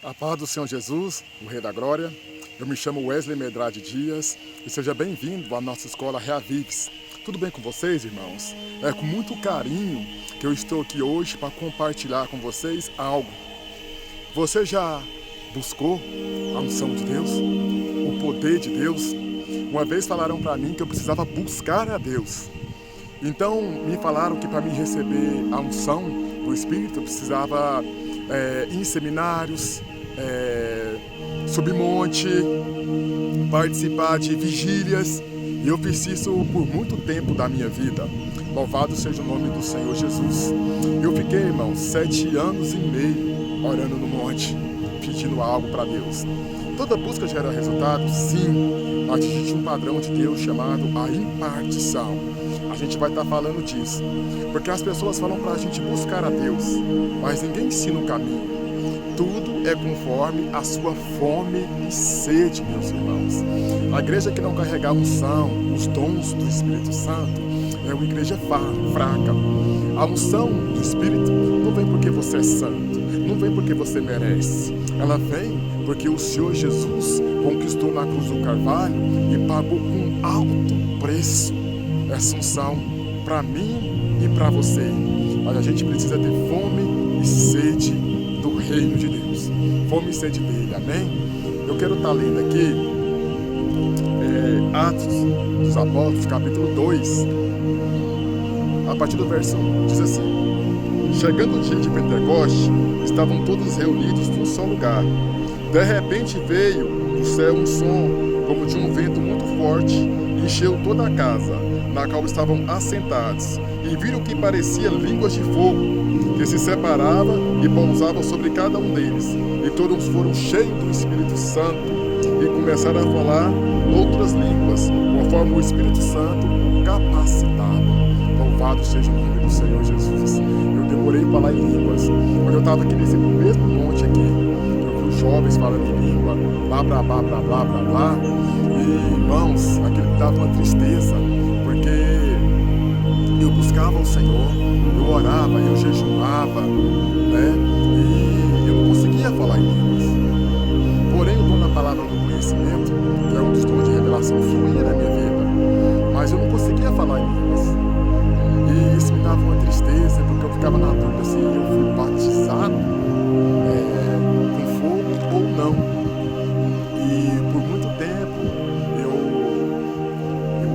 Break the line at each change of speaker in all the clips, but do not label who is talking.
A paz do Senhor Jesus, o Rei da Glória. Eu me chamo Wesley Medrade Dias e seja bem-vindo à nossa escola Reavives. Tudo bem com vocês, irmãos? É com muito carinho que eu estou aqui hoje para compartilhar com vocês algo. Você já buscou a unção de Deus? O poder de Deus? Uma vez falaram para mim que eu precisava buscar a Deus. Então me falaram que para mim receber a unção do Espírito eu precisava ir em seminários, subir monte, participar de vigílias. E eu fiz isso por muito tempo da minha vida. Louvado seja o nome do Senhor Jesus. Eu fiquei, irmãos, 7 anos e meio orando no monte, pedindo algo para Deus. Toda busca gera resultado? Sim, mas existe um padrão de Deus chamado a impartição. A gente vai estar falando disso, porque as pessoas falam para a gente buscar a Deus, mas ninguém ensina o caminho. Tudo é conforme a sua fome e sede, meus irmãos. A igreja que não carrega a unção, os dons do Espírito Santo, é uma igreja fraca. A unção do Espírito não vem porque você é santo, não vem porque você merece. Ela vem porque o Senhor Jesus conquistou na cruz do Carvalho e pagou com alto preço essa unção para mim e para você. Mas a gente precisa ter fome e sede do reino de Deus. Fome e sede dele, amém? Eu quero estar lendo aqui Atos dos Apóstolos, capítulo 2, a partir do verso 1, diz assim: chegando o dia de Pentecoste, estavam todos reunidos num só lugar. De repente veio do céu um som como de um vento muito forte e encheu toda a casa na qual estavam assentados, e viram que parecia línguas de fogo, que se separava e pousava sobre cada um deles. E todos foram cheios do Espírito Santo e começaram a falar outras línguas, conforme o Espírito Santo o capacitava. Louvado seja o nome do Senhor Jesus. Eu demorei para falar em línguas. Quando eu estava aqui nesse mesmo monte aqui, eu vi os jovens falando em língua, blá, blá, blá, blá, blá, blá, blá. E, irmãos, aquilo me dava uma tristeza, porque eu buscava o Senhor, eu orava, eu jejuava, né? E eu não conseguia falar em línguas. Porém, o dom da palavra do conhecimento, que é um dos dons de revelação, fluía na minha vida. Mas eu não conseguia falar em línguas. E isso me dava uma tristeza, porque eu ficava na dúvida se eu fui batizado com fogo ou não. E por muito tempo eu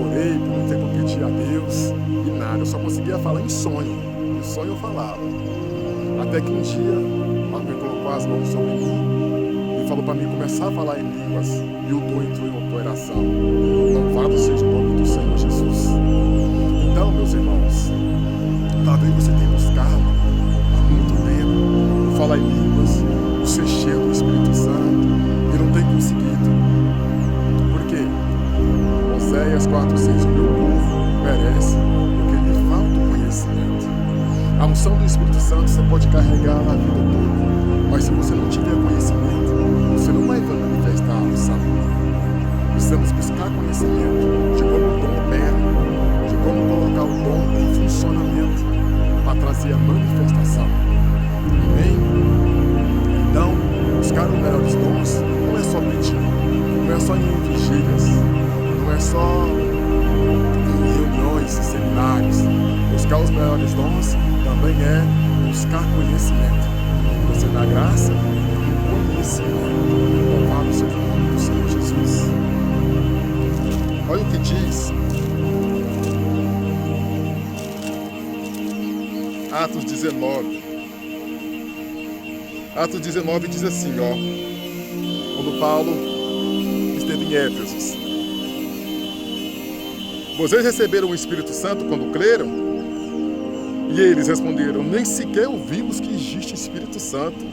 orei, por muito tempo eu pedi a Deus e nada, eu só conseguia falar em sonho. Em sonho eu falava. Até que um dia alguém colocou as mãos sobre mim e falou para mim começar a falar em línguas, e o dom entrou em operação. Louvado seja o nome do Senhor Jesus. Então, meus irmãos, talvez você tenha buscado há muito tempo falar em línguas, o ser cheio do Espírito Santo, e não tem conseguido. Por quê? Oséias 4:6: o meu povo perece porque lhe falta o conhecimento. A unção do Espírito Santo você pode carregar na vida toda, mas se você não tiver conhecimento, você não vai manifestar a unção. Precisamos buscar conhecimento de como o dom opera, de como colocar o dom em funcionamento para trazer a manifestação. Amém? Então, buscar os melhores dons não é só pedir, não é só em vigílias, não é só em reuniões, seminários. Buscar os melhores dons também é buscar conhecimento. Você dá graça e conhecimento. Louvado seja o nome do Senhor Jesus. Olha o que diz Atos 19. Atos 19 diz assim, ó, quando Paulo esteve em Éfeso: vocês receberam o Espírito Santo quando creram? E eles responderam: nem sequer ouvimos que existe Espírito Santo.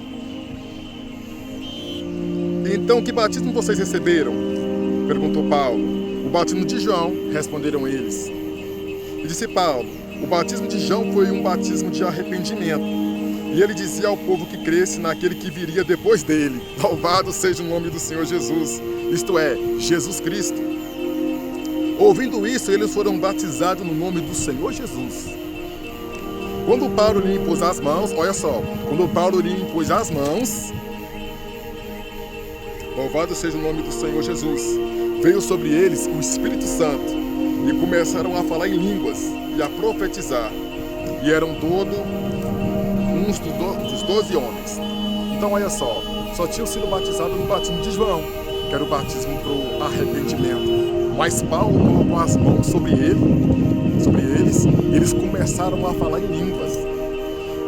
Então, que batismo vocês receberam? Perguntou Paulo. O batismo de João, responderam eles. E disse Paulo: o batismo de João foi um batismo de arrependimento. E ele dizia ao povo que cresce naquele que viria depois dele. Louvado seja o nome do Senhor Jesus, isto é, Jesus Cristo. Ouvindo isso, eles foram batizados no nome do Senhor Jesus. Quando Paulo lhe impôs as mãos, olha só, quando Paulo lhe impôs as mãos, Louvado seja o nome do Senhor Jesus. Veio sobre eles o Espírito Santo e começaram a falar em línguas e a profetizar. E eram todos uns dos 12 homens. Então olha só tinham sido batizados no batismo de João, que era o batismo para o arrependimento. Mas Paulo colocou as mãos sobre eles, e eles começaram a falar em línguas.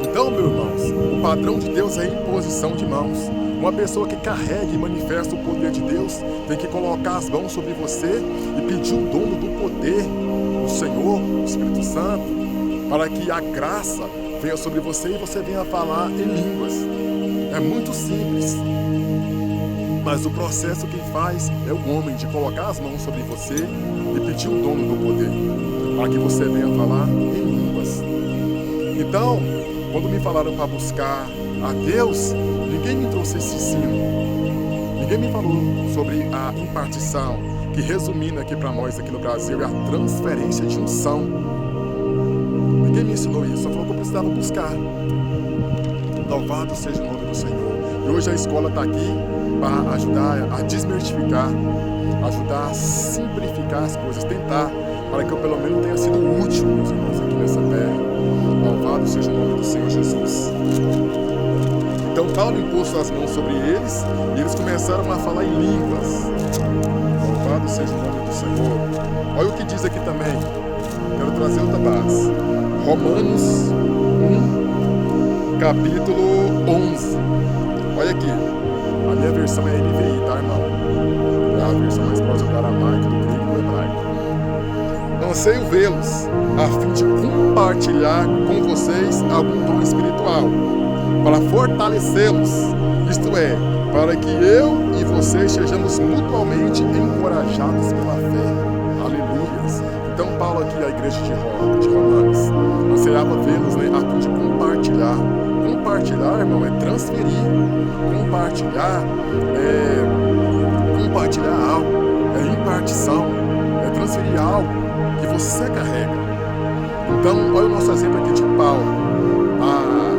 Então, meus irmãos, o padrão de Deus é a imposição de mãos. Uma pessoa que carrega e manifesta o poder de Deus tem que colocar as mãos sobre você e pedir o dono do poder, o Senhor, o Espírito Santo, para que a graça venha sobre você e você venha falar em línguas. É muito simples, mas o processo quem faz é o homem, de colocar as mãos sobre você e pedir o dono do poder, para que você venha falar em línguas. Então, quando me falaram para buscar a Deus, ninguém me trouxe esse ensino. Ninguém me falou sobre a impartição, que resumindo aqui para nós aqui no Brasil é a transferência de unção. Ninguém me ensinou isso, só falou que eu precisava buscar. Louvado seja o nome do Senhor. E hoje a escola está aqui para ajudar a desmistificar, ajudar a simplificar as coisas, tentar, para que eu pelo menos tenha sido útil, meus irmãos, aqui nessa terra. Louvado seja o nome do Senhor Jesus. Então Paulo impôs suas mãos sobre eles e eles começaram a falar em línguas. Louvado seja o nome do Senhor. Olha o que diz aqui também. Quero trazer outra base. Romanos 1, capítulo 11. Olha aqui. A minha versão é NVI, tá, irmão? É a versão mais próxima do aramaico, do grego e do hebraico. Anseio vê-los, a fim de compartilhar com vocês algum dom espiritual, para fortalecê-los, isto é, para que eu e vocês sejamos mutuamente encorajados pela fé. Aleluias! Então Paulo aqui, a igreja de Romanos, ansiava vê-los, né, a fim de compartilhar. Compartilhar, irmão, é transferir. Compartilhar algo, é impartição, é transferir algo que você carrega. Então, olha o nosso exemplo aqui de Paulo.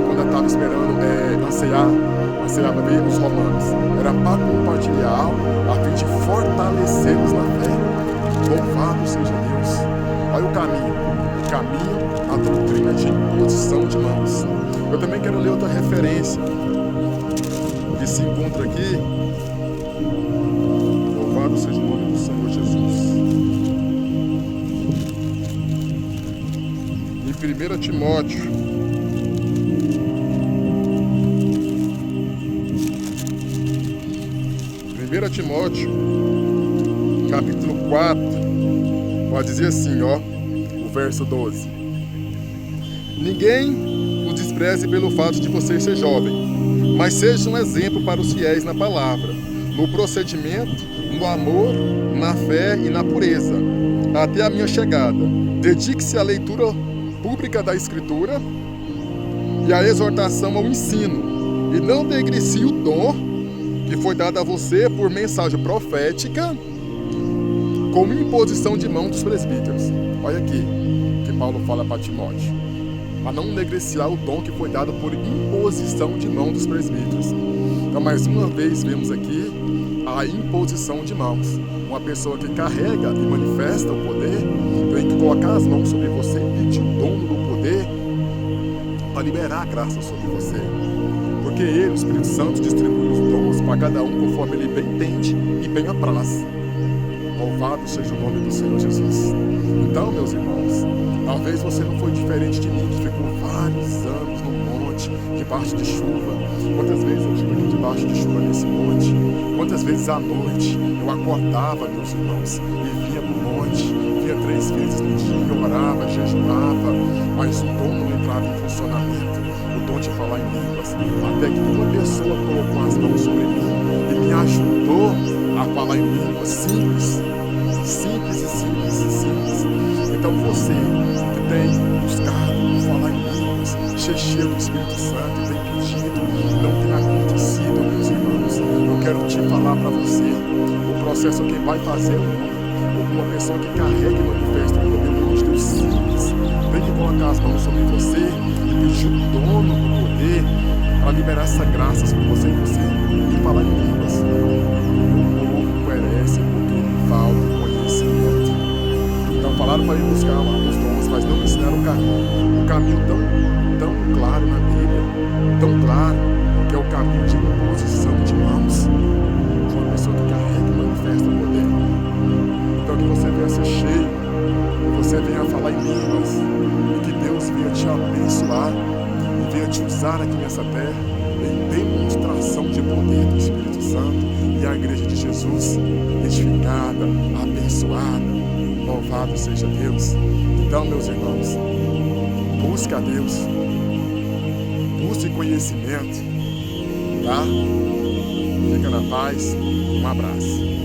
Quando eu estava esperando ansiava ver os romanos. Era para compartilhar algo a fim de fortalecê-los na fé. Louvado seja Deus. Olha o caminho, a doutrina de imposição de mãos. Eu também quero ler outra referência que se encontra aqui. Louvado seja o nome do Senhor Jesus. Em 1 Timóteo, capítulo 4, pode dizer assim, ó, o verso 12. Ninguém os despreze pelo fato de você ser jovem, mas seja um exemplo para os fiéis na palavra, no procedimento, no amor, na fé e na pureza, até a minha chegada. Dedique-se à leitura pública da Escritura e à exortação ao ensino, e não negligencie o dom que foi dado a você por mensagem profética, como imposição de mão dos presbíteros. Olha aqui que Paulo fala para Timóteo, a não negligenciar o dom que foi dado por imposição de mão dos presbíteros. Então, mais uma vez, vemos aqui a imposição de mãos. Uma pessoa que carrega e manifesta o poder tem que colocar as mãos sobre você e pedir o dono do poder para liberar a graça sobre você. Porque ele, o Espírito Santo, distribui os dons para cada um conforme ele bem entende e bem apraz. Louvado seja o nome do Senhor Jesus. Então, meus irmãos, talvez você não foi diferente de mim, que ficou vários anos no monte, debaixo de chuva. Quantas vezes eu estive aqui debaixo de chuva nesse monte? Quantas vezes à noite eu acordava, meus irmãos, e vinha no monte, vinha 3 vezes no dia, orava, jejuava, mas o dom não entrava em funcionamento, o dom de falar em línguas, até que uma pessoa colocou as mãos sobre mim e me ajudou a falar em línguas simples. Então você que tem buscado falar em línguas, cheio do Espírito Santo, tem pedido, não tem acontecido, meus irmãos, eu quero te falar para você, o processo quem vai fazer é uma pessoa que carrega e manifesta o poder de Deus simples, tem que colocar as mãos sobre você e pedir o dono do poder para liberar essa graça sobre você e falar em línguas. O povo perece porque falta conhecimento. Então falaram para ele buscar os dons, mas não ensinaram o caminho. O caminho tão claro na Bíblia, tão claro, que é o caminho de imposição de mãos de uma pessoa que carrega e manifesta o poder. Então que você venha ser cheio, que você venha falar em línguas, e que Deus venha te abençoar e venha te usar aqui nessa terra em demonstração de poder do Espírito Santo, e a igreja de Jesus edificada, abençoada. Louvado seja Deus. Então, meus irmãos, busque a Deus, busque conhecimento, tá? Fica na paz, um abraço.